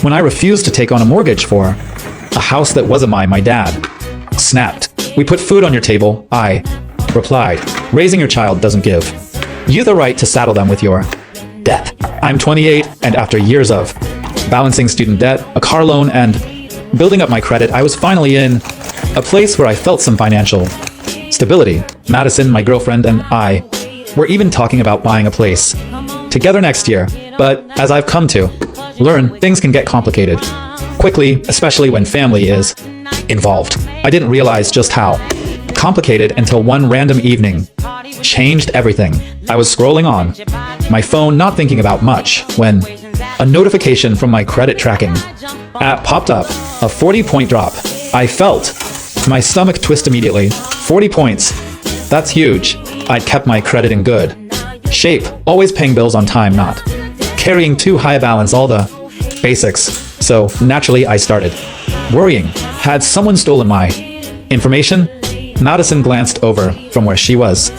when I refused to take on a mortgage for a house that wasn't mine. My dad snapped. "We put food on your table," I replied. "Raising your child doesn't give you the right to saddle them with your debt." I'm 28, and after years of balancing student debt, a car loan, and building up my credit, I was finally in a place where I felt some financial stability. Madison, my girlfriend, and I were even talking about buying a place together next year. But as I've come to learn, things can get complicated quickly, especially when family is involved. I didn't realize just how complicated until one random evening changed everything. I was scrolling on my phone, not thinking about much, when a notification from my credit tracking app popped up. A 40-point drop. I felt my stomach twist immediately. 40 points. That's huge. I'd kept my credit in good shape, always paying bills on time, not carrying too high a balance, all the basics. So naturally I started worrying. Had someone stolen my information? Madison glanced over from where she was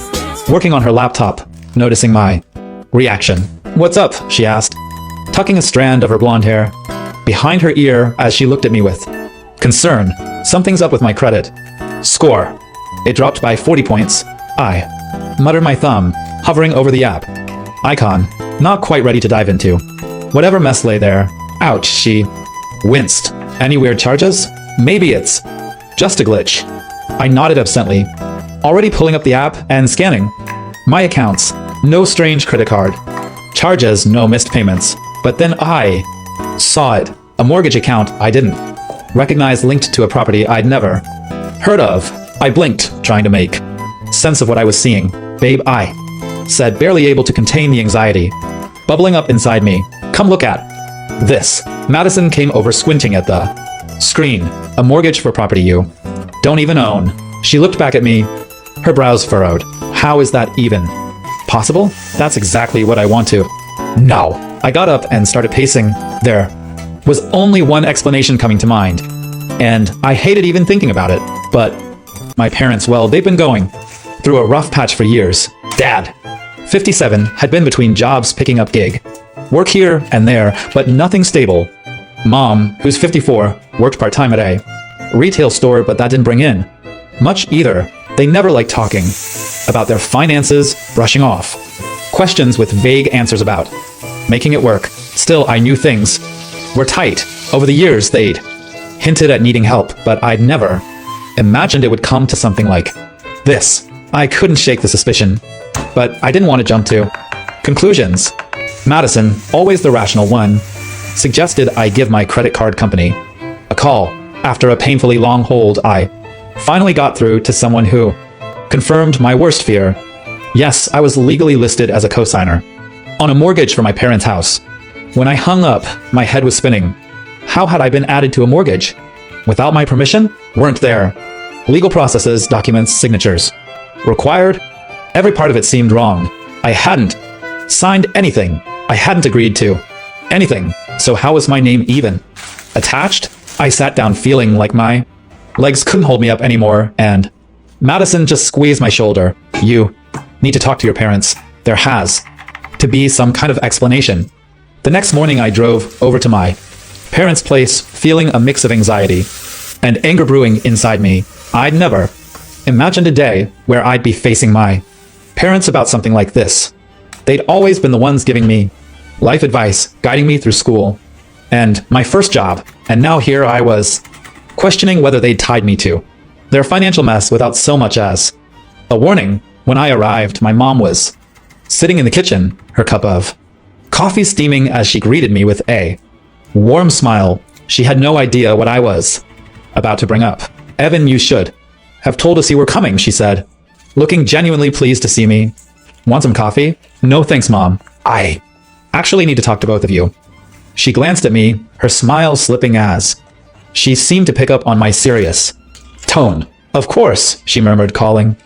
working on her laptop, noticing my reaction. "What's up?" she asked, tucking a strand of her blonde hair behind her ear as she looked at me with concern. "Something's up with my credit score. It dropped by 40 points. I muttered, my thumb hovering over the app icon, not quite ready to dive into whatever mess lay there. "Ouch," she winced. "Any weird charges? Maybe it's just a glitch." I nodded absently, already pulling up the app and scanning my accounts. No strange credit card charges, no missed payments. But then I saw it. A mortgage account I didn't recognize, linked to a property I'd never heard of. I blinked, trying to make sense of what I was seeing. "Babe," I said, barely able to contain the anxiety bubbling up inside me. "Come look at this." Madison came over, squinting at the screen. "A mortgage for property you don't even own." She looked back at me, her brows furrowed. "How is that even possible?" "That's exactly what I want to know." I got up and started pacing. There was only one explanation coming to mind, and I hated even thinking about it. But my parents, well, they've been going through a rough patch for years. Dad, 57, had been between jobs, picking up gig work here and there, but nothing stable. Mom, who's 54, worked part-time at a retail store, but that didn't bring in much either. They never liked talking about their finances, brushing off questions with vague answers about making it work. Still, I knew things were tight. Over the years, they'd hinted at needing help, but I'd never imagined it would come to something like this. I couldn't shake the suspicion, but I didn't want to jump to conclusions. Madison, always the rational one, suggested I give my credit card company a call. After a painfully long hold, I finally got through to someone who confirmed my worst fear. Yes, I was legally listed as a cosigner on a mortgage for my parents' house. When I hung up, my head was spinning. How had I been added to a mortgage without my permission? Weren't there legal processes, documents, signatures required? Every part of it seemed wrong. I hadn't signed anything. I hadn't agreed to anything. So how was my name even attached? I sat down, feeling like my legs couldn't hold me up anymore, and Madison just squeezed my shoulder. "You need to talk to your parents. There has to be some kind of explanation." The next morning, I drove over to my parents' place, feeling a mix of anxiety and anger brewing inside me. I'd never imagined a day where I'd be facing my parents about something like this. They'd always been the ones giving me life advice, guiding me through school and my first job, and now here I was questioning whether they'd tied me to their financial mess without so much as a warning. When I arrived, my mom was sitting in the kitchen, her cup of coffee steaming as she greeted me with a warm smile. She had no idea what I was about to bring up. "Evan, you should have told us you were coming," she said, looking genuinely pleased to see me. "Want some coffee?" "No thanks, Mom. I actually need to talk to both of you." She glanced at me, her smile slipping as she seemed to pick up on my serious tone. "Of course," she murmured, calling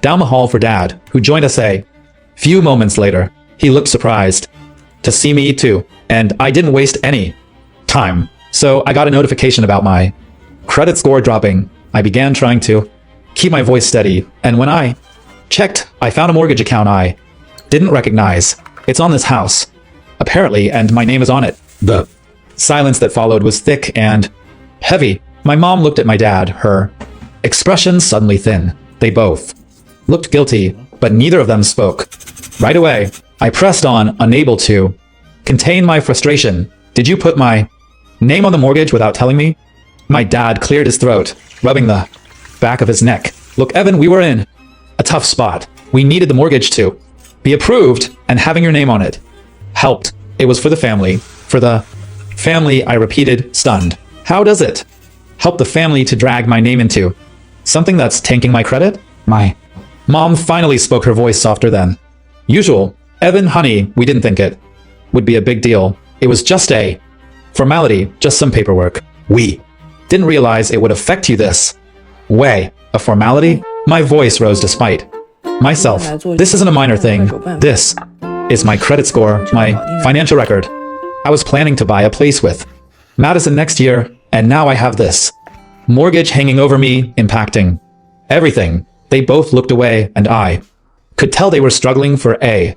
down the hall for Dad, who joined us a few moments later. He looked surprised to see me too, and I didn't waste any time. So I got a notification about my credit score dropping. I began trying to keep my voice steady, and when I checked, I found a mortgage account I didn't recognize. It's on this house, apparently, and my name is on it. The Silence that followed was thick and heavy. My mom looked at my dad, her expression suddenly thin. They both looked guilty, but neither of them spoke. Right away, I pressed on, unable to contain my frustration. Did you put my name on the mortgage without telling me? My dad cleared his throat, rubbing the back of his neck. Look, Evan, we were in a tough spot. We needed the mortgage to be approved, and having your name on it helped. It was for the family. For the family, I repeated, stunned. How does it help the family to drag my name into something that's tanking my credit? My mom finally spoke, her voice softer than usual. Evan, honey, we didn't think it would be a big deal. It was just a formality, just some paperwork. We didn't realize it would affect you this way. A formality? My voice rose despite myself. This isn't a minor thing. This is my credit score, my financial record. I was planning to buy a place with Madison next year, and now I have this mortgage hanging over me, impacting everything. They both looked away, and I could tell they were struggling for a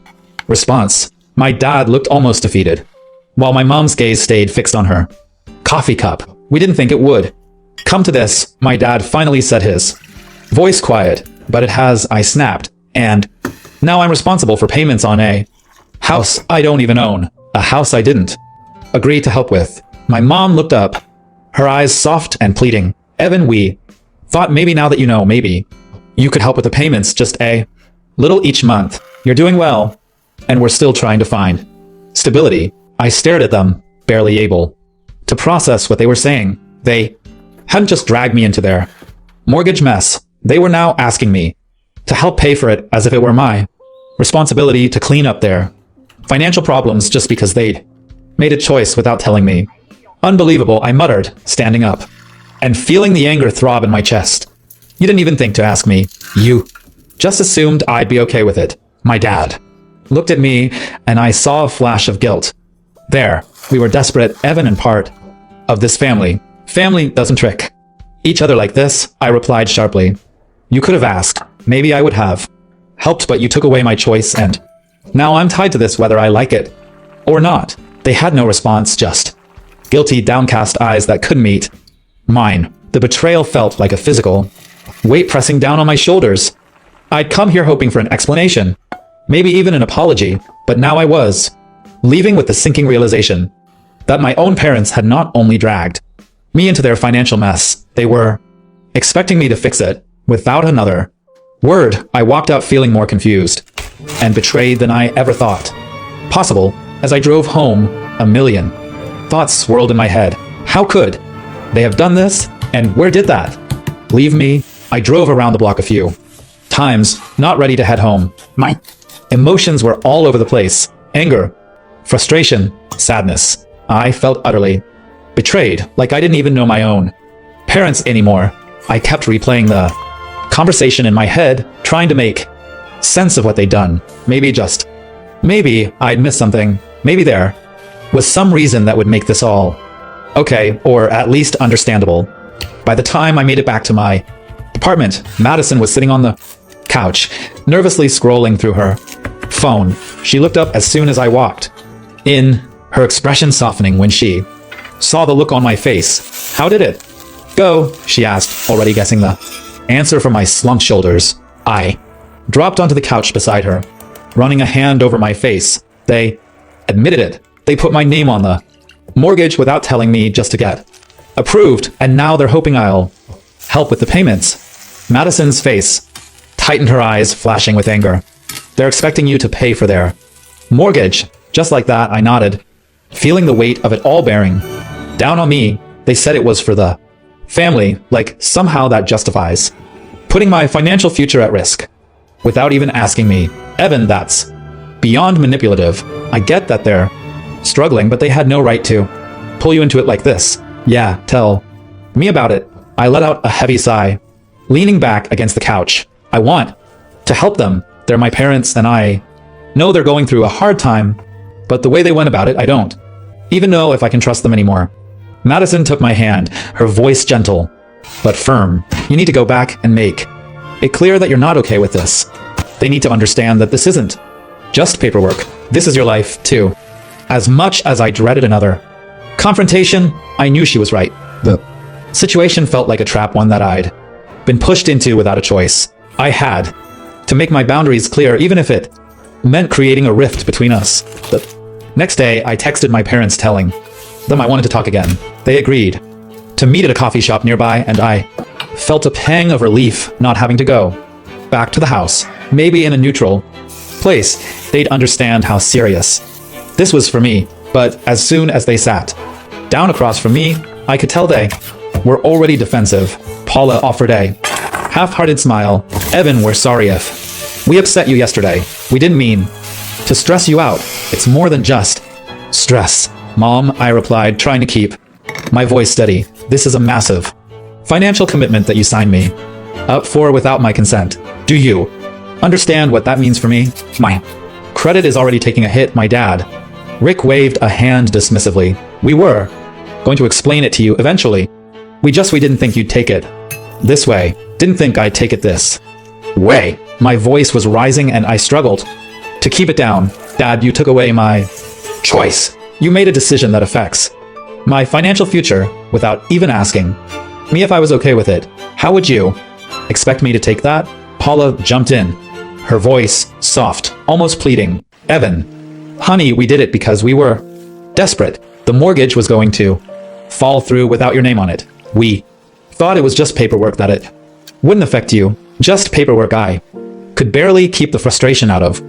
response. My dad looked almost defeated, while my mom's gaze stayed fixed on her coffee cup. We didn't think it would come to this. My dad finally said, his voice quiet, but it has. I snapped. And now I'm responsible for payments on a house I don't even own. A house I didn't agree to help with. My mom looked up, her eyes soft and pleading. Evan, we thought maybe now that you know, maybe you could help with the payments, just a little each month. You're doing well, and we're still trying to find stability. I stared at them, barely able to process what they were saying. They hadn't just dragged me into their mortgage mess. They were now asking me to help pay for it, as if it were my responsibility to clean up their financial problems just because they'd made a choice without telling me. Unbelievable, I muttered, standing up and feeling the anger throb in my chest. You didn't even think to ask me. You just assumed I'd be okay with it. My dad looked at me, and I saw a flash of guilt. There, we were desperate, Evan and part of this family. Family doesn't trick each other like this, I replied sharply. You could have asked. Maybe I would have helped, but you took away my choice, and now I'm tied to this whether I like it or not. They had no response, just guilty, downcast eyes that couldn't meet mine. The betrayal felt like a physical weight pressing down on my shoulders. I'd come here hoping for an explanation, maybe even an apology, but now I was leaving with the sinking realization that my own parents had not only dragged me into their financial mess, they were expecting me to fix it without another word. I walked out feeling more confused and betrayed than I ever thought possible. As I drove home, a million thoughts swirled in my head. How could they have done this? And where did that leave me? I drove around the block a few times, not ready to head home. My emotions were all over the place. Anger, frustration, sadness. I felt utterly betrayed, like I didn't even know my own parents anymore. I kept replaying the conversation in my head, trying to make sense of what they'd done. Maybe I'd missed something. Maybe there was some reason that would make this all okay, or at least understandable. By the time I made it back to my apartment, Madison was sitting on the couch, nervously scrolling through her phone. She looked up as soon as I walked in, her expression softening when she saw the look on my face. How did it go? She asked, already guessing the answer from my slumped shoulders. I dropped onto the couch beside her, running a hand over my face. They admitted it. They put my name on the mortgage without telling me, just to get approved, and now they're hoping I'll help with the payments. Madison's face tightened, her eyes flashing with anger. They're expecting you to pay for their mortgage. Just like that, I nodded, feeling the weight of it all bearing down on me. They said it was for the family, like somehow that justifies putting my financial future at risk without even asking me. Evan, that's beyond manipulative. I get that they're struggling, but they had no right to pull you into it like this. Yeah, tell me about it. I let out a heavy sigh, leaning back against the couch. I want to help them. They're my parents, and I know they're going through a hard time, but the way they went about it, I don't even know if I can trust them anymore. Madison took my hand, her voice gentle but firm. You need to go back and make it clear that you're not okay with this. They need to understand that this isn't just paperwork. This is your life, too. As much as I dreaded another Confrontation, I knew she was right. The situation felt like a trap, one that I'd been pushed into without a choice. I had to make my boundaries clear, even if it meant creating a rift between us. The next day, I texted my parents telling them I wanted to talk again. They agreed to meet at a coffee shop nearby, and I felt a pang of relief not having to go back to the house. Maybe in a neutral place, they'd understand how serious this was for me. But as soon as they sat down across from me, I could tell they were already defensive. Paula offered a half-hearted smile. Evan, we're sorry if we upset you yesterday. We didn't mean to stress you out. It's more than just stress. Mom, I replied, trying to keep my voice steady. This is a massive financial commitment that you signed me up for without my consent. Do you understand what that means for me? My credit is already taking a hit, my dad. Rick waved a hand dismissively. We were going to explain it to you eventually. We didn't think you'd take it this way. Didn't think I'd take it this way. My voice was rising and I struggled to keep it down. Dad, you took away my choice. You made a decision that affects my financial future without even asking me if I was okay with it. How would you expect me to take that? Paula jumped in, her voice soft, almost pleading. Evan, honey, we did it because we were desperate. The mortgage was going to fall through without your name on it. We thought it was just paperwork, that it wouldn't affect you. Just paperwork. I could barely keep the frustration out of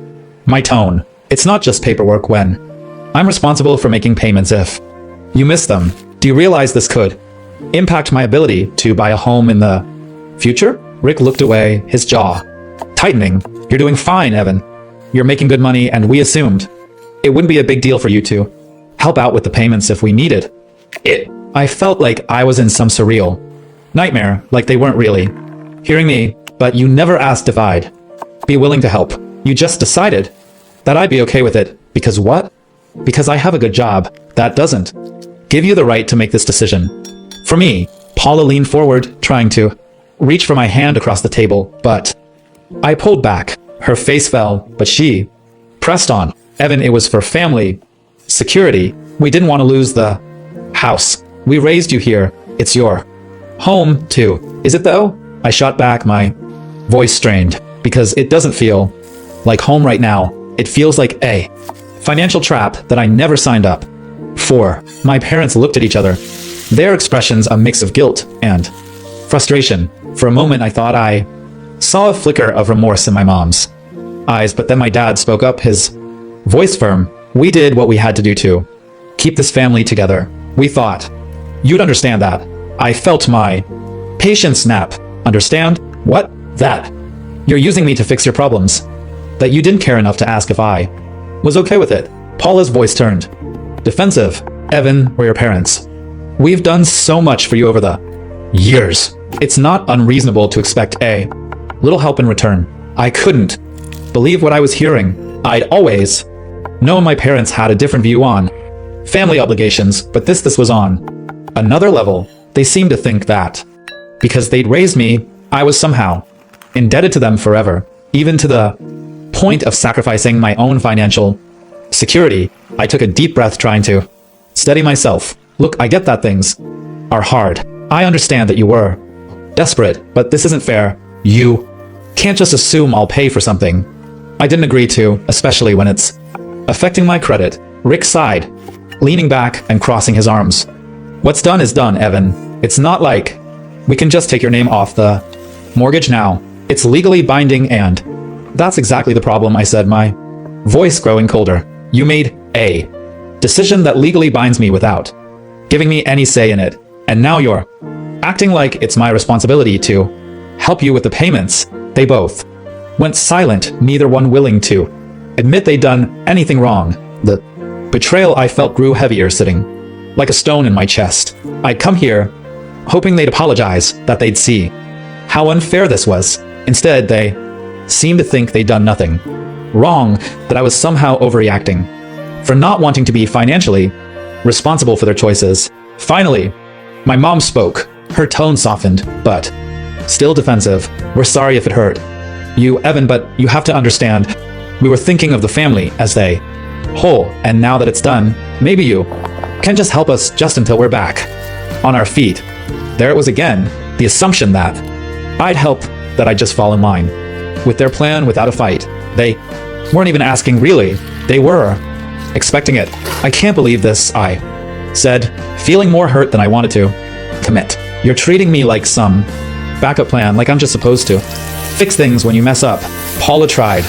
my tone. It's not just paperwork when I'm responsible for making payments if you miss them. Do you realize this could impact my ability to buy a home in the future? Rick looked away, his jaw tightening. You're doing fine, Evan. You're making good money, and we assumed it wouldn't be a big deal for you to help out with the payments if we needed it. I felt like I was in some surreal nightmare, like they weren't really hearing me. But you never asked if I'd be willing to help. You just decided that I'd be okay with it. Because what? Because I have a good job. That doesn't give you the right to make this decision for me. Paula leaned forward, trying to reach for my hand across the table, but I pulled back. Her face fell, but she pressed on. Evan, it was for family security. We didn't want to lose the house. We raised you here. It's your home, too. Is it though? I shot back, my voice strained, because it doesn't feel like home right now. It feels like a financial trap that I never signed up for. My parents looked at each other, their expressions a mix of guilt and frustration. For a moment, I thought I saw a flicker of remorse in my mom's eyes, but then my dad spoke up, his voice firm. We did what we had to do to keep this family together. We thought you'd understand that. I felt my patience snap. Understand? What? That you're using me to fix your problems. That you didn't care enough to ask if I was okay with it. Paula's voice turned defensive. Evan, we're your parents. We've done so much for you over the years. It's not unreasonable to expect a little help in return. I couldn't believe what I was hearing. I'd always known my parents had a different view on family obligations, but this was on another level. They seemed to think that because they'd raised me, I was somehow indebted to them forever, even to the point of sacrificing my own financial security. I took a deep breath, trying to steady myself. Look, I get that things are hard. I understand that you were desperate, but this isn't fair. You can't just assume I'll pay for something I didn't agree to, especially when it's affecting my credit. Rick sighed, leaning back and crossing his arms. What's done is done, Evan. It's not like we can just take your name off the mortgage now. It's legally binding, and that's exactly the problem, I said, my voice growing colder. You made a decision that legally binds me without giving me any say in it, and now you're acting like it's my responsibility to help you with the payments. They both went silent, neither one willing to admit they'd done anything wrong. The betrayal I felt grew heavier, sitting like a stone in my chest. I'd come here hoping they'd apologize, that they'd see how unfair this was. Instead, they seemed to think they'd done nothing wrong, that I was somehow overreacting for not wanting to be financially responsible for their choices. Finally, my mom spoke. Her tone softened, but still defensive. We're sorry if it hurt you, Evan, but you have to understand, we were thinking of the family as a whole, and now that it's done, maybe you can just help us just until we're back on our feet. There it was again, the assumption that I'd help, that I'd just fall in line with their plan without a fight. They weren't even asking, really. They were expecting it. I can't believe this, I said, feeling more hurt than I wanted to commit. You're treating me like some backup plan, like I'm just supposed to fix things when you mess up. Paula tried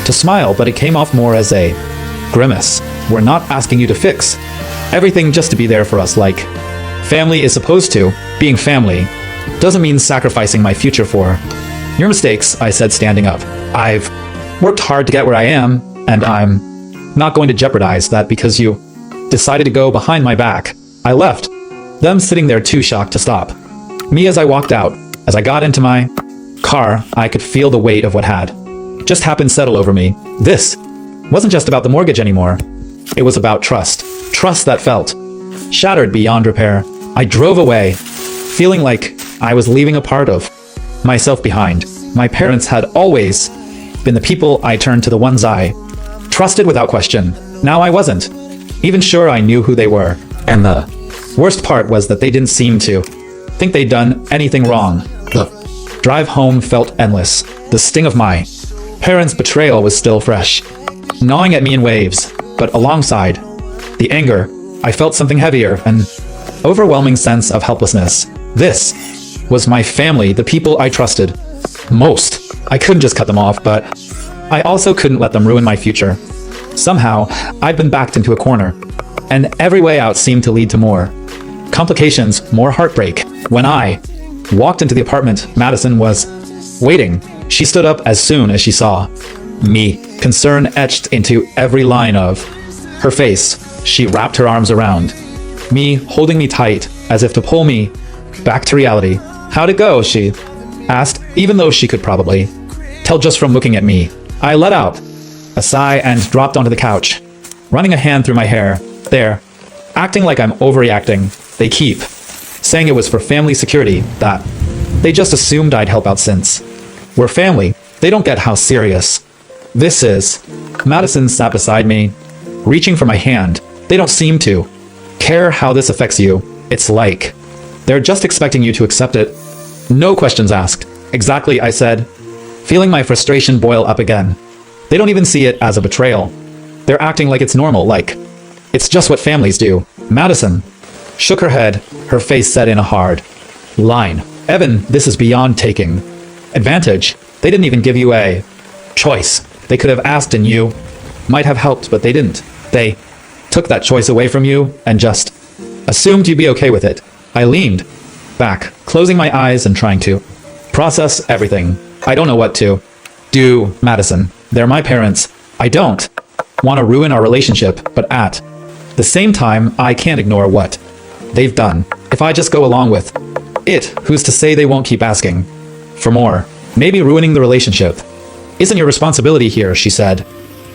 to smile, but it came off more as a grimace. We're not asking you to fix everything just to be there for us like family is supposed to. Being family doesn't mean sacrificing my future for your mistakes, I said, standing up. I've worked hard to get where I am, and I'm not going to jeopardize that because you decided to go behind my back. I left them sitting there too shocked to stop me as I walked out. As I got into my car, I could feel the weight of what had just happened settle over me. This wasn't just about the mortgage anymore. It was about trust. Trust that felt shattered beyond repair. I drove away, feeling like I was leaving a part of myself behind. My parents had always been the people I turned to, the ones I trusted without question. Now I wasn't even sure I knew who they were. And the worst part was that they didn't seem to think they'd done anything wrong. The drive home felt endless. The sting of my parents' betrayal was still fresh, gnawing at me in waves. But alongside the anger, I felt something heavier, an overwhelming sense of helplessness. This was my family, the people I trusted most. I couldn't just cut them off, but I also couldn't let them ruin my future. Somehow, I'd been backed into a corner, and every way out seemed to lead to more complications, more heartbreak. When I walked into the apartment, Madison was waiting. She stood up as soon as she saw me, concern etched into every line of her face. She wrapped her arms around me, holding me tight as if to pull me back to reality. How'd it go? She asked, even though she could probably tell just from looking at me. I let out a sigh and dropped onto the couch, running a hand through my hair. There, acting like I'm overreacting. They keep saying it was for family security, that they just assumed I'd help out since we're family. They don't get how serious this is. Madison sat beside me, reaching for my hand. They don't seem to care how this affects you. It's like they're just expecting you to accept it. No questions asked. Exactly, I said, feeling my frustration boil up again. They don't even see it as a betrayal. They're acting like it's normal, like it's just what families do. Madison shook her head, her face set in a hard line. Evan, this is beyond taking advantage. They didn't even give you a choice. They could have asked and you might have helped, but they didn't. They took that choice away from you and just assumed you'd be okay with it. I leaned back, closing my eyes and trying to process everything. I don't know what to do, Madison. They're my parents. I don't want to ruin our relationship, but at the same time, I can't ignore what they've done. If I just go along with it, who's to say they won't keep asking for more? Maybe ruining the relationship isn't your responsibility here, she said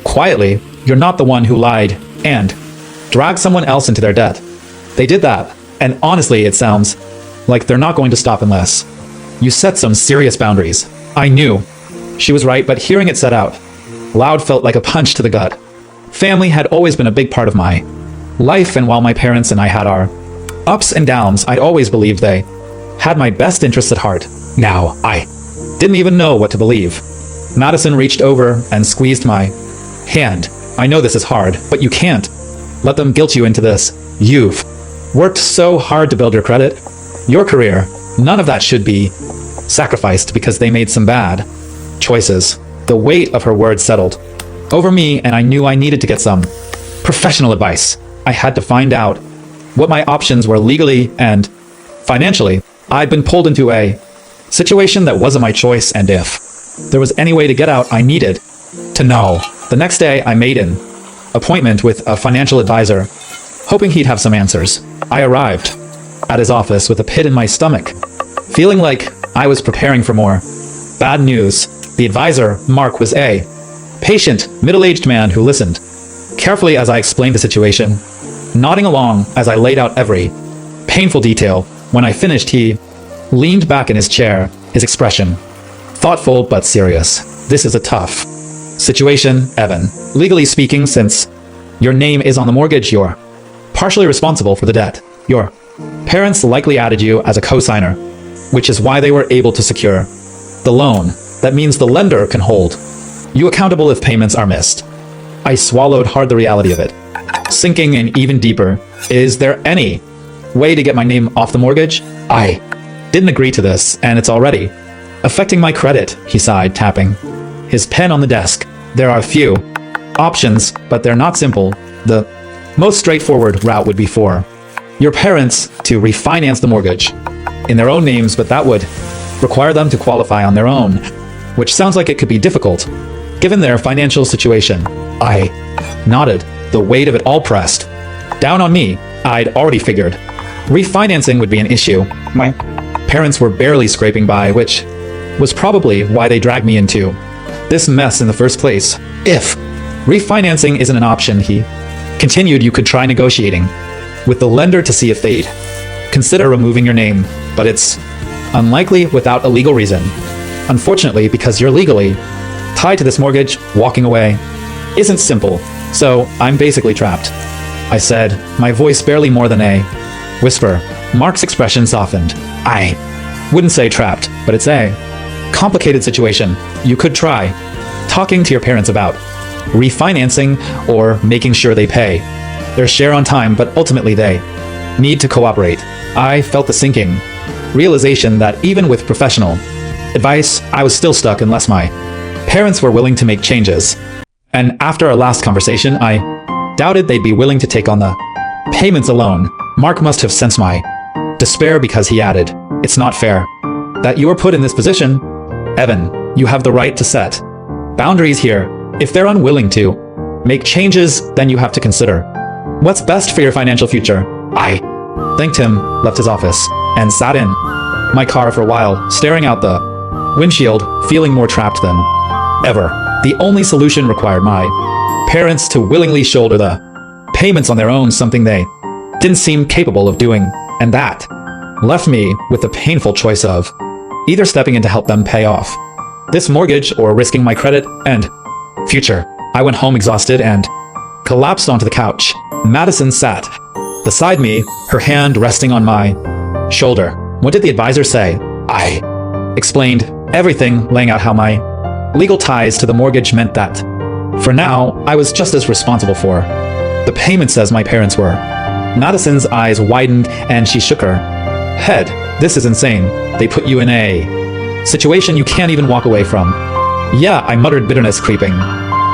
quietly. You're not the one who lied and dragged someone else into their debt. They did that, and honestly, it sounds like they're not going to stop unless you set some serious boundaries. I knew she was right, but hearing it said out loud felt like a punch to the gut. Family had always been a big part of my life, and while my parents and I had our ups and downs, I'd always believed they had my best interests at heart. Now, I didn't even know what to believe. Madison reached over and squeezed my hand. I know this is hard, but you can't let them guilt you into this. You've worked so hard to build your credit, your career. None of that should be sacrificed because they made some bad choices. The weight of her words settled over me, and I knew I needed to get some professional advice. I had to find out what my options were legally and financially. I'd been pulled into a situation that wasn't my choice, and if there was any way to get out, I needed to know. The next day, I made an appointment with a financial advisor, hoping he'd have some answers. I arrived at his office with a pit in my stomach, feeling like I was preparing for more bad news. The advisor, Mark, was a patient, middle-aged man who listened carefully as I explained the situation, nodding along as I laid out every painful detail. When I finished, he leaned back in his chair, his expression thoughtful but serious. This is a tough situation, Evan. Legally speaking, since your name is on the mortgage, you're partially responsible for the debt. Your parents likely added you as a co-signer, which is why they were able to secure the loan. That means the lender can hold you accountable if payments are missed. I swallowed hard the reality of it, sinking in even deeper. Is there any way to get my name off the mortgage? I didn't agree to this, and it's already affecting my credit, he sighed, tapping his pen on the desk. There are a few options, but they're not simple. The most straightforward route would be for your parents to refinance the mortgage in their own names, but that would require them to qualify on their own, which sounds like it could be difficult, given their financial situation. I nodded, the weight of it all pressed down on me. I'd already figured refinancing would be an issue. My parents were barely scraping by, which was probably why they dragged me into this mess in the first place. If refinancing isn't an option, he continued, you could try negotiating with the lender to see if they'd consider removing your name, but it's unlikely without a legal reason. Unfortunately, because you're legally tied to this mortgage, walking away isn't simple, so I'm basically trapped, I said, my voice barely more than a whisper. Mark's expression softened. I wouldn't say trapped, but it's a complicated situation. You could try talking to your parents about refinancing or making sure they pay their share on time, but ultimately they need to cooperate. I felt the sinking realization that even with professional advice, I was still stuck unless my parents were willing to make changes. And after our last conversation, I doubted they'd be willing to take on the payments alone. Mark must have sensed my despair because he added, it's not fair that you were put in this position. Evan, you have the right to set boundaries here. If they're unwilling to make changes, then you have to consider what's best for your financial future. I thanked him, left his office, and sat in my car for a while, staring out the windshield, feeling more trapped than ever. The only solution required my parents to willingly shoulder the payments on their own, something they didn't seem capable of doing, and that left me with the painful choice of either stepping in to help them pay off this mortgage or risking my credit and future. I went home exhausted and collapsed onto the couch. Madison sat beside me, her hand resting on my shoulder. What did the advisor say? I explained everything, laying out how my legal ties to the mortgage meant that for now, I was just as responsible for the payments as my parents were. Madison's eyes widened and she shook her head. This is insane. They put you in a situation you can't even walk away from. Yeah, I muttered, bitterness creeping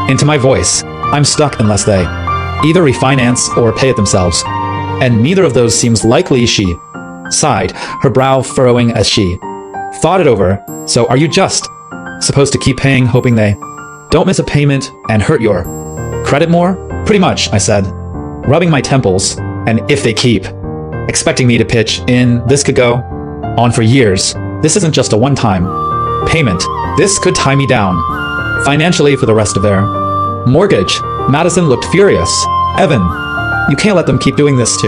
into my voice. I'm stuck unless they either refinance or pay it themselves. And neither of those seems likely, she sighed, her brow furrowing as she thought it over. So are you just supposed to keep paying, hoping they don't miss a payment and hurt your credit more? Pretty much, I said, rubbing my temples. And if they keep expecting me to pitch in, this could go on for years. This isn't just a one-time payment. This could tie me down financially for the rest of their mortgage. Madison looked furious. Evan, you can't let them keep doing this to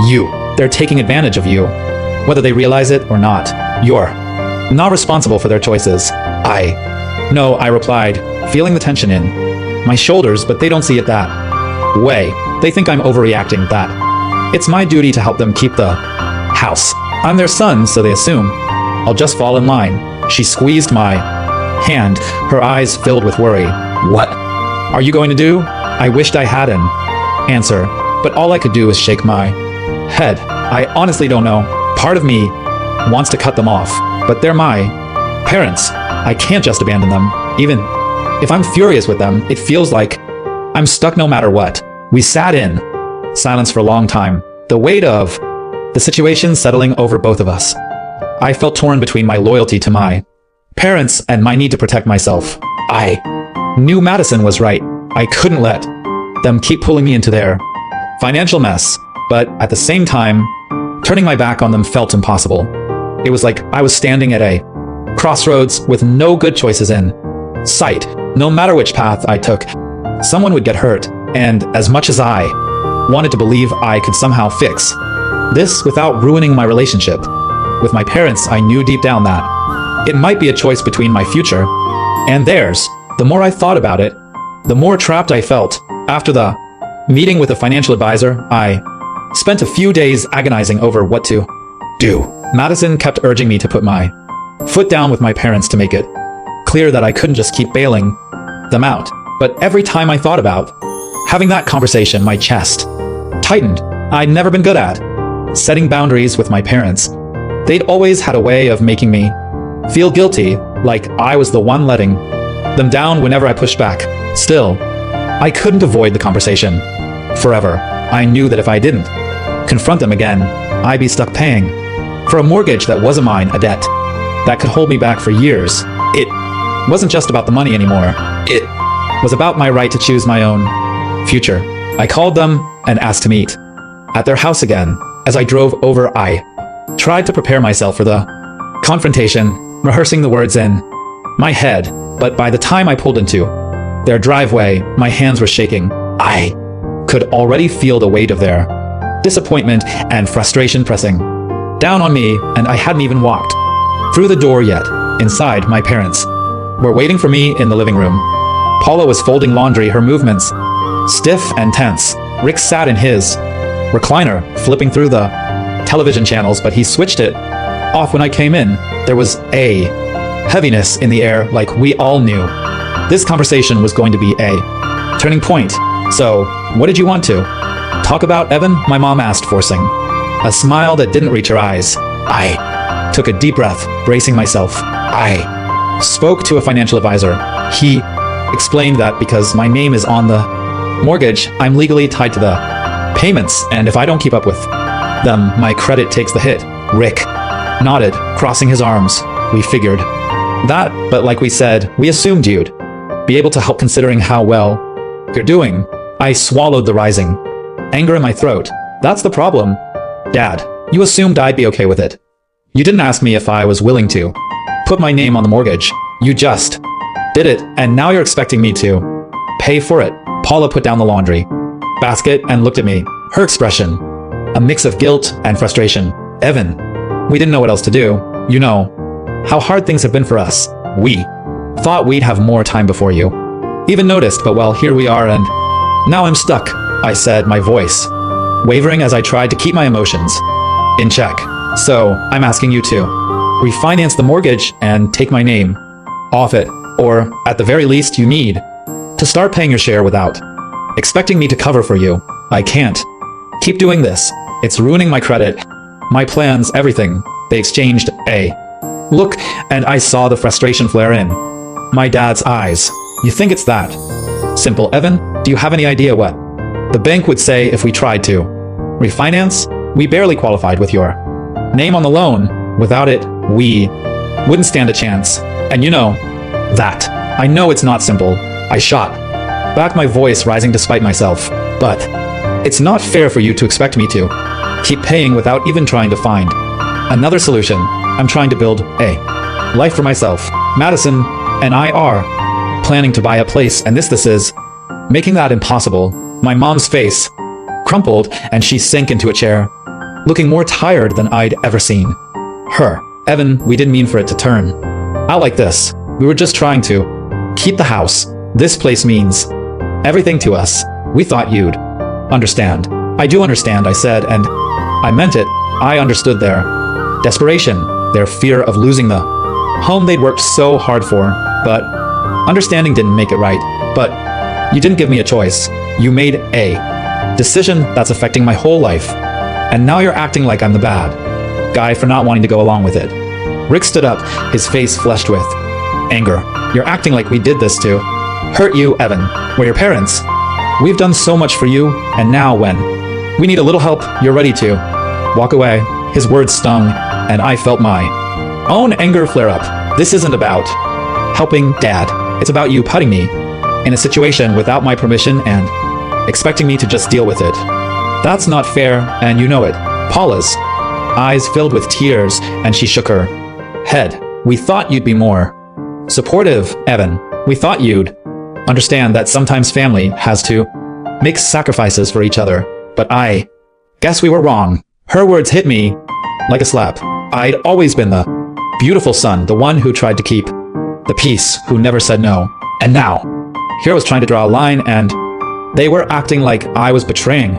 you. They're taking advantage of you, whether they realize it or not. You're not responsible for their choices. No, I replied, feeling the tension in my shoulders, but they don't see it that way. They think I'm overreacting, that it's my duty to help them keep the house. I'm their son, so they assume I'll just fall in line. She squeezed my hand, her eyes filled with worry. What are you going to do? I wished I had an answer, but all I could do was shake my head. I honestly don't know. Part of me wants to cut them off, but they're my parents. I can't just abandon them. Even if I'm furious with them, it feels like I'm stuck no matter what. We sat in silence for a long time, the weight of the situation settling over both of us. I felt torn between my loyalty to my parents and my need to protect myself. I knew Madison was right. I couldn't let them keep pulling me into their financial mess, but at the same time, turning my back on them felt impossible. It was like I was standing at a crossroads with no good choices in sight. No matter which path I took, someone would get hurt, and as much as I wanted to believe I could somehow fix this without ruining my relationship with my parents, I knew deep down that it might be a choice between my future and theirs. The more I thought about it, the more trapped I felt. After the meeting with the financial advisor, I spent a few days agonizing over what to do. Madison kept urging me to put my foot down with my parents to make it clear that I couldn't just keep bailing them out. But every time I thought about having that conversation, my chest tightened. I'd never been good at setting boundaries with my parents. They'd always had a way of making me feel guilty, like I was the one letting them down whenever I pushed back. Still, I couldn't avoid the conversation forever. I knew that if I didn't confront them again, I'd be stuck paying for a mortgage that wasn't mine, a debt that could hold me back for years. It wasn't just about the money anymore. It was about my right to choose my own future. I called them and asked to meet at their house again. As I drove over, I tried to prepare myself for the confrontation, rehearsing the words in my head, but by the time I pulled into their driveway, my hands were shaking. I could already feel the weight of their disappointment and frustration pressing down on me, and I hadn't even walked through the door yet. Inside, my parents were waiting for me in the living room. Paula was folding laundry, her movements stiff and tense. Rick sat in his recliner, flipping through the television channels, but he switched it off when I came in. There was a heaviness in the air, like we all knew this conversation was going to be a turning point. So, what did you want to talk about, Evan? My mom asked, forcing a smile that didn't reach her eyes. I took a deep breath, bracing myself. I spoke to a financial advisor. He explained that because my name is on the mortgage, I'm legally tied to the payments, and if I don't keep up with them, my credit takes the hit. Rick nodded, crossing his arms. We figured that, but like we said, we assumed you'd be able to help considering how well you're doing. I swallowed the rising anger in my throat. That's the problem, Dad. You assumed I'd be okay with it. You didn't ask me if I was willing to put my name on the mortgage. You just did it, and now you're expecting me to pay for it. Paula put down the laundry basket and looked at me. Her expression, a mix of guilt and frustration. Evan, we didn't know what else to do. You know how hard things have been for us. We thought we'd have more time before you even noticed, but well, here we are, and now I'm stuck, I said, my voice wavering as I tried to keep my emotions in check. So, I'm asking you to refinance the mortgage and take my name off it, or at the very least, you need to start paying your share without expecting me to cover for you. I can't keep doing this. It's ruining my credit, my plans, everything. They exchanged a look, and I saw the frustration flare in my dad's eyes. You think it's that simple, Evan? Do you have any idea what the bank would say if we tried to refinance? We barely qualified with your name on the loan. Without it, we wouldn't stand a chance. And you know that. I know it's not simple. I shot back, my voice rising despite myself. But it's not fair for you to expect me to keep paying without even trying to find another solution. I'm trying to build a life for myself. Madison and I are planning to buy a place, and this is making that impossible. My mom's face crumpled and she sank into a chair, looking more tired than I'd ever seen her. Evan, we didn't mean for it to turn out like this. We were just trying to keep the house. This place means everything to us. We thought you'd understand. I do understand, I said, and I meant it. I understood their desperation, their fear of losing the home they'd worked so hard for, but understanding didn't make it right. But you didn't give me a choice. You made a decision that's affecting my whole life, and now you're acting like I'm the bad guy for not wanting to go along with it. Rick stood up, his face flushed with anger. You're acting like we did this to hurt you, Evan. We're your parents. We've done so much for you, and now when we need a little help, you're ready to walk away. His words stung, and I felt my own anger flare up. This isn't about helping, Dad. It's about you putting me in a situation without my permission and expecting me to just deal with it. That's not fair, and you know it. Paula's eyes filled with tears, and she shook her head. We thought you'd be more supportive, Evan. We thought you'd understand that sometimes family has to make sacrifices for each other. But I guess we were wrong. Her words hit me like a slap. I'd always been the beautiful son, the one who tried to keep the peace, who never said no. And now, here I was trying to draw a line, and they were acting like I was betraying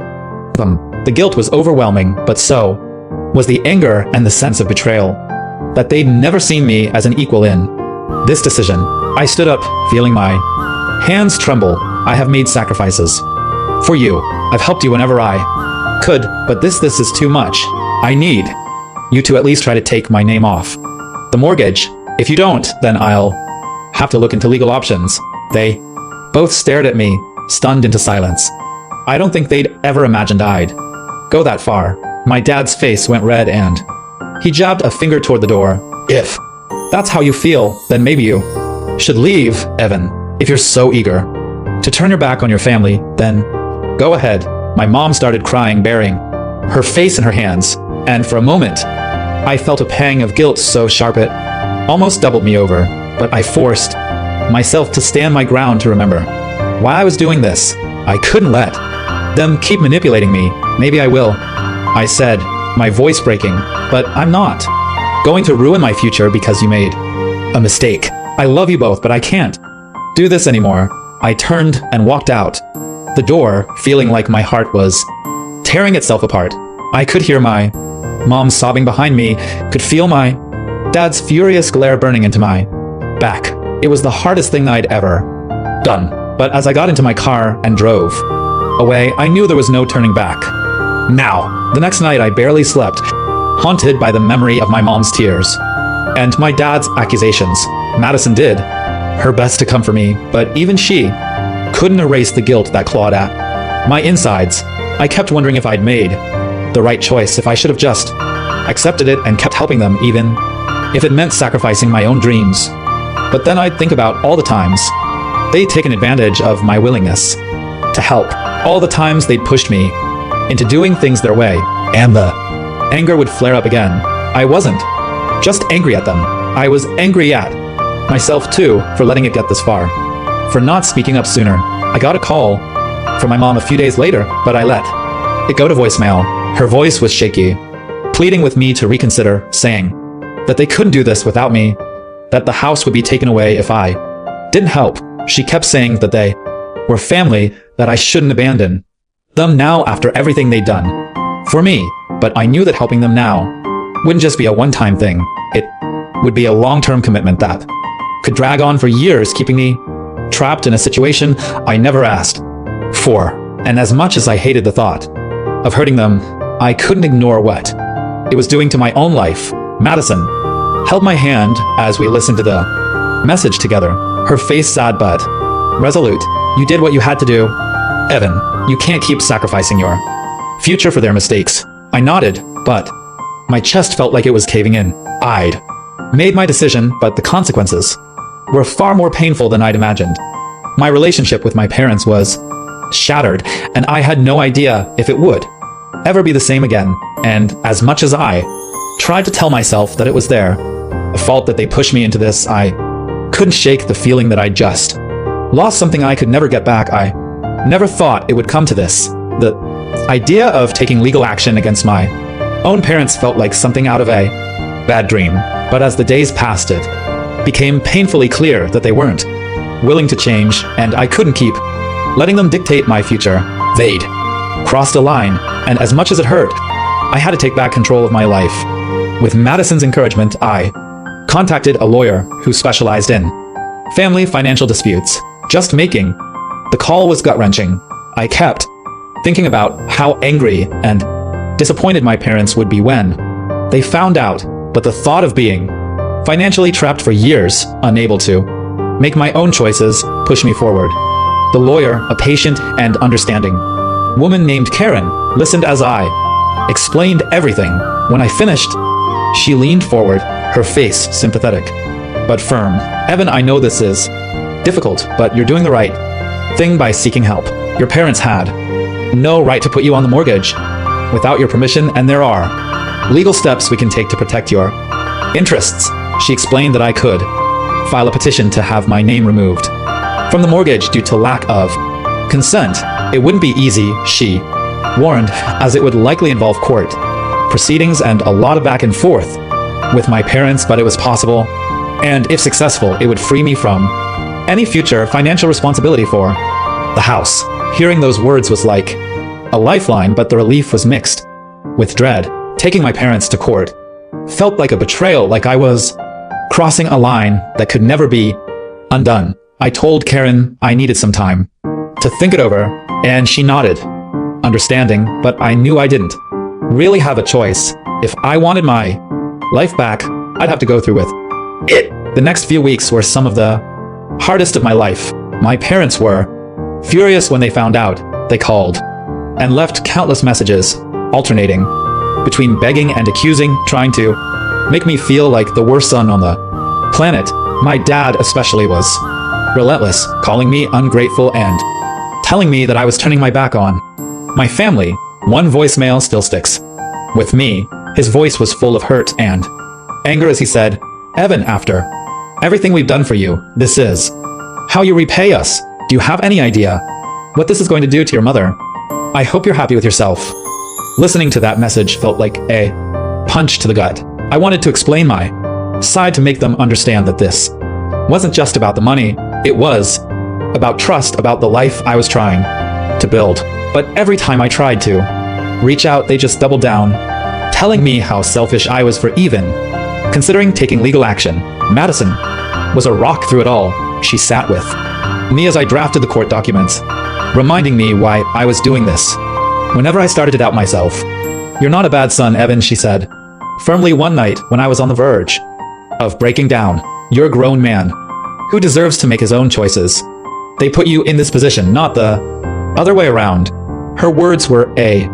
them. The guilt was overwhelming, but so was the anger and the sense of betrayal, that they'd never seen me as an equal in this decision. I stood up, feeling my hands tremble. I have made sacrifices for you. I've helped you whenever I could, but this is too much. I need you to at least try to take my name off the mortgage. If you don't, then I'll have to look into legal options. They both stared at me, stunned into silence. I don't think they'd ever imagined I'd go that far. My dad's face went red and he jabbed a finger toward the door. If that's how you feel, then maybe you should leave, Evan. If you're so eager to turn your back on your family, then go ahead. My mom started crying, burying her face in her hands, and for a moment, I felt a pang of guilt so sharp it almost doubled me over, but I forced myself to stand my ground to remember why I was doing this. I couldn't let them keep manipulating me. Maybe I will, I said, my voice breaking, but I'm not going to ruin my future because you made a mistake. I love you both, but I can't do this anymore. I turned and walked out the door, feeling like my heart was tearing itself apart. I could hear my mom sobbing behind me, could feel my dad's furious glare burning into my back. It was the hardest thing I'd ever done. But as I got into my car and drove away, I knew there was no turning back. Now, the next night I barely slept, haunted by the memory of my mom's tears and my dad's accusations. Madison did her best to comfort me, but even she couldn't erase the guilt that clawed at my insides. I kept wondering if I'd made the right choice, if I should have just accepted it and kept helping them, even if it meant sacrificing my own dreams. But then I'd think about all the times they'd taken advantage of my willingness to help, all the times they'd pushed me into doing things their way, and the anger would flare up again. I wasn't just angry at them. I was angry at myself too for letting it get this far, for not speaking up sooner. I got a call from my mom a few days later, but I let it go to voicemail. Her voice was shaky, pleading with me to reconsider, saying that they couldn't do this without me, that the house would be taken away if I didn't help. She kept saying that they were family, that I shouldn't abandon them now after everything they'd done for me. But I knew that helping them now wouldn't just be a one-time thing. It would be a long-term commitment that could drag on for years, keeping me trapped in a situation I never asked for. And as much as I hated the thought of hurting them, I couldn't ignore what it was doing to my own life. Madison held my hand as we listened to the message together, her face sad but resolute. You did what you had to do, Evan. You can't keep sacrificing your future for their mistakes. I nodded, but my chest felt like it was caving in. I'd made my decision, but the consequences were far more painful than I'd imagined. My relationship with my parents was shattered, and I had no idea if it would ever be the same again. And as much as I tried to tell myself that it was their fault that they pushed me into this, I couldn't shake the feeling that I just lost something I could never get back. I never thought it would come to this. The idea of taking legal action against my own parents felt like something out of a bad dream. But as the days passed, it became painfully clear that they weren't willing to change, and I couldn't keep letting them dictate my future. They'd crossed a line, and as much as it hurt, I had to take back control of my life. With Madison's encouragement, I contacted a lawyer who specialized in family financial disputes. Just making the call was gut-wrenching. I kept thinking about how angry and disappointed my parents would be when they found out, but the thought of being financially trapped for years, unable to make my own choices, pushed me forward. The lawyer, a patient and understanding woman named Karen, listened as I explained everything. When I finished, she leaned forward, her face sympathetic but firm. Evan, I know this is difficult, but you're doing the right thing by seeking help. Your parents had no right to put you on the mortgage without your permission, and there are legal steps we can take to protect your interests. She explained that I could file a petition to have my name removed from the mortgage due to lack of consent. It wouldn't be easy, she warned, as it would likely involve court proceedings and a lot of back and forth with my parents, but it was possible, and if successful, it would free me from any future financial responsibility for the house. Hearing those words was like a lifeline, but the relief was mixed with dread. Taking my parents to court felt like a betrayal, like I was crossing a line that could never be undone. I told Karen I needed some time to think it over, and she nodded, understanding, but I knew I didn't really have a choice. If I wanted my life back, I'd have to go through with it. The next few weeks were some of the hardest of my life. My parents were furious when they found out. They called and left countless messages, alternating between begging and accusing, trying to make me feel like the worst son on the planet. My dad especially was relentless, calling me ungrateful and telling me that I was turning my back on my family. One voicemail still sticks with me. His voice was full of hurt and anger as he said, "Evan, after everything we've done for you, this is how you repay us. Do you have any idea what this is going to do to your mother? I hope you're happy with yourself." Listening to that message felt like a punch to the gut. I wanted to explain my side to make them understand that this wasn't just about the money. It was about trust, about the life I was trying to build. But every time I tried to reach out, they just doubled down, telling me how selfish I was for even considering taking legal action. Madison was a rock through it all. She sat with me as I drafted the court documents, reminding me why I was doing this. Whenever I started to doubt myself, "You're not a bad son, Evan," she said firmly one night when I was on the verge of breaking down. "You're a grown man who deserves to make his own choices. They put you in this position, not the other way around." Her words were a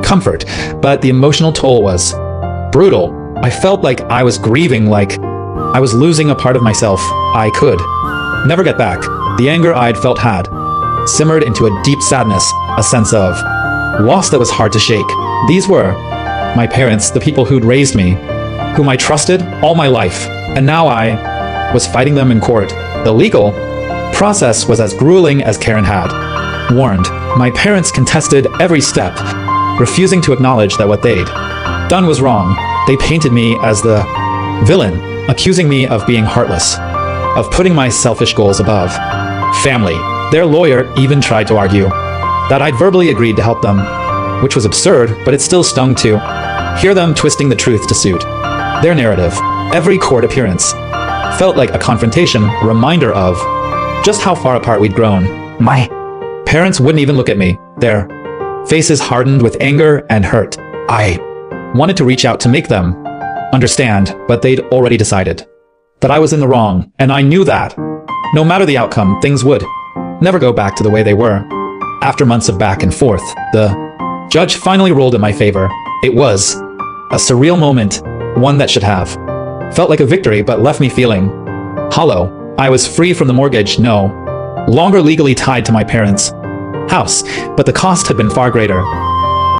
comfort, but the emotional toll was brutal. I felt like I was grieving, like I was losing a part of myself I could never get back. The anger I'd felt had simmered into a deep sadness, a sense of loss that was hard to shake. These were my parents, the people who'd raised me, whom I trusted all my life, and now I was fighting them in court. The legal process was as grueling as Karen had warned. My parents contested every step, refusing to acknowledge that what they'd done was wrong. They painted me as the villain, accusing me of being heartless, of putting my selfish goals above family. Their lawyer even tried to argue that I'd verbally agreed to help them, which was absurd, but it still stung to hear them twisting the truth to suit their narrative. Every court appearance felt like a confrontation, a reminder of just how far apart we'd grown. My parents wouldn't even look at me. Their faces hardened with anger and hurt. I wanted to reach out to make them understand, but they'd already decided that I was in the wrong, and I knew that no matter the outcome, things would never go back to the way they were. After months of back and forth, the judge finally ruled in my favor. It was a surreal moment, one that should have felt like a victory but left me feeling hollow. I was free from the mortgage, no longer legally tied to my parents' house, but the cost had been far greater.